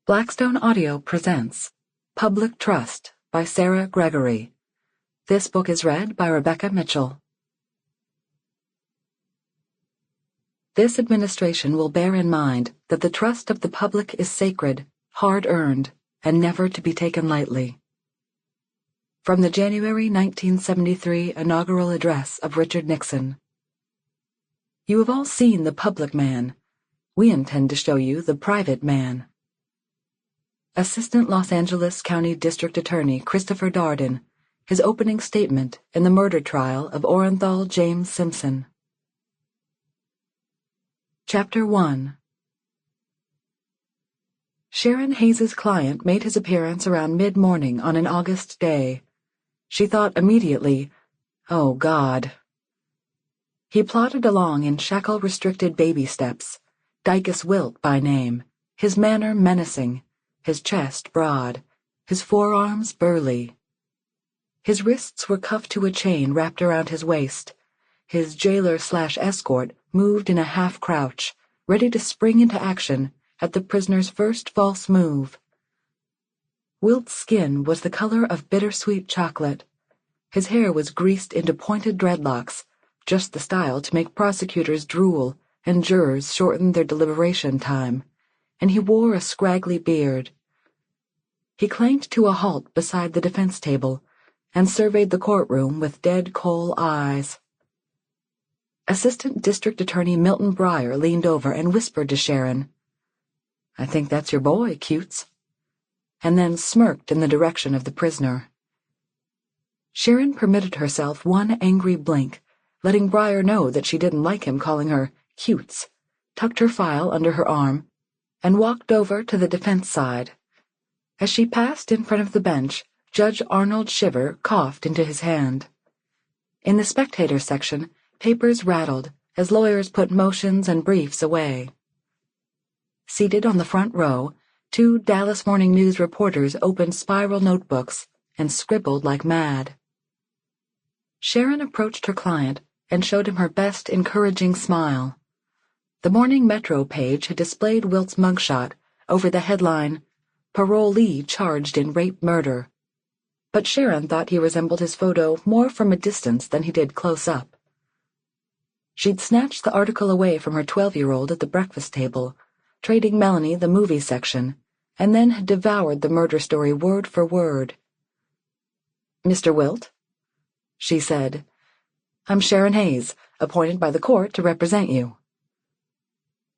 Blackstone Audio presents Public Trust by Sarah Gregory. This book is read by Rebecca Mitchell. This administration will bear in mind that the trust of the public is sacred, hard-earned, and never to be taken lightly. From the January 1973 inaugural address of Richard Nixon. You have all seen the public man. We intend to show you the private man. Assistant Los Angeles County District Attorney Christopher Darden, his opening statement in the murder trial of Orenthal James Simpson. Chapter 1. Sharon Hays's client made his appearance around mid-morning on an August day. She thought immediately, "Oh, God." He plodded along in shackle-restricted baby steps, Dykus Wilt by name, his manner menacing, his chest broad, his forearms burly. His wrists were cuffed to a chain wrapped around his waist. His jailer/escort moved in a half-crouch, ready to spring into action at the prisoner's first false move. Wilt's skin was the color of bittersweet chocolate. His hair was greased into pointed dreadlocks, just the style to make prosecutors drool and jurors shorten their deliberation time, and he wore a scraggly beard. He clanked to a halt beside the defense table and surveyed the courtroom with dead coal eyes. Assistant District Attorney Milton Breyer leaned over and whispered to Sharon, "I think that's your boy, Cutes," and then smirked in the direction of the prisoner. Sharon permitted herself one angry blink, letting Breyer know that she didn't like him calling her Cutes, tucked her file under her arm, and walked over to the defense side. As she passed in front of the bench, Judge Arnold Shiver coughed into his hand. In the spectator section, papers rattled as lawyers put motions and briefs away. Seated on the front row, two Dallas Morning News reporters opened spiral notebooks and scribbled like mad. Sharon approached her client and showed him her best encouraging smile. The Morning Metro page had displayed Wilt's mugshot over the headline, "Parolee charged in rape murder," but Sharon thought he resembled his photo more from a distance than he did close up. She'd snatched the article away from her 12-year-old at the breakfast table, trading Melanie the movie section, and then had devoured the murder story word for word. "Mr. Wilt?" she said. "I'm Sharon Hays, appointed by the court to represent you."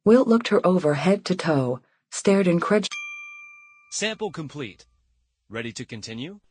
Wilt looked her over head to toe, stared incredulously. Sample complete. Ready to continue?